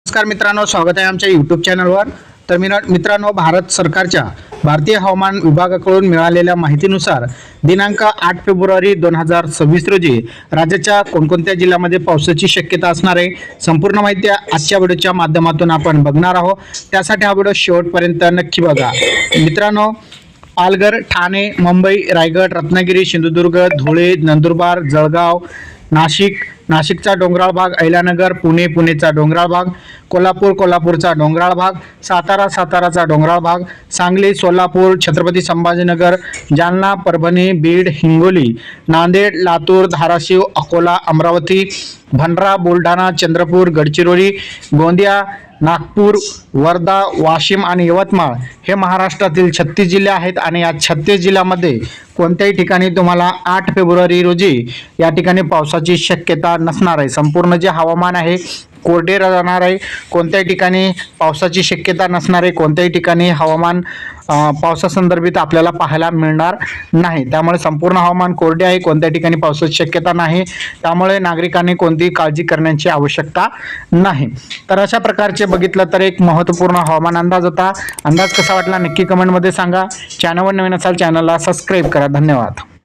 नमस्कार मित्रांनो, स्वागत आहे आमच्या यूट्यूब चॅनलवर। तर मित्रांनो, भारत सरकारच्या भारतीय हवामान विभागाकडून मिळालेल्या माहितीनुसार दिनांक 8 फेब्रुवारी 2026 रोजी राज्याच्या कोणकोणत्या जिल्ह्यामध्ये पावसाची शक्यता असणार आहे, संपूर्ण माहिती आजच्या व्हिडिओच्या माध्यमातून आपण बघणार आहोत। त्यासाठी हा व्हिडिओ शेवटपर्यंत नक्की बघा। मित्रांनो, पालघर, ठाणे, मुंबई, रायगड, रत्नागिरी, सिंधुदुर्ग, धुळे, नंदुरबार, जळगाव, नाशिकचा डोंगराळ भाग, अहिल्यानगर, पुणेचा डोंगराळ भाग, कोल्हापूरचा डोंगराळ भाग, साताराचा डोंगराळ भाग, सांगली, सोलापूर, छत्रपती संभाजीनगर, जालना, परभणी, बीड, हिंगोली, नांदेड, लातूर, धाराशिव, अकोला, अमरावती, भंडारा, बुलढाणा, चंद्रपूर, गडचिरोली, गोंदिया, नागपूर, वर्धा, वाशिम आणि यवतमाळ हे महाराष्ट्रातील 36 जिल्हे आहेत। आणि या 36 जिल्ह्यामध्ये कोणत्याही ठिकाणी तुम्हाला 8 फेब्रुवारी रोजी या ठिकाणी पावसाची शक्यता नसणार आहे। संपूर्ण जे हवामान आहे कोरडे राहणार आहे। कोणत्याही ठिकाणी पावसाची शक्यता नसणार आहे। कोणत्याही ठिकाणी हवामान पावसासंदर्भित आपल्याला पाहायला मिळणार नाही। त्यामुळे संपूर्ण हवामान कोरडे आहे। कोणत्याही ठिकाणी पावसाची शक्यता नाही। त्यामुळे नागरिकांनी कोणतीही काळजी करण्याची आवश्यकता नाही। तर अशा प्रकारचे बघितलं तर एक महत्त्वपूर्ण हवामान अंदाज होता। अंदाज कसा वाटला नक्की कमेंटमध्ये सांगा। चॅनलवर नवीन असाल चॅनलला सबस्क्राईब करा। धन्यवाद।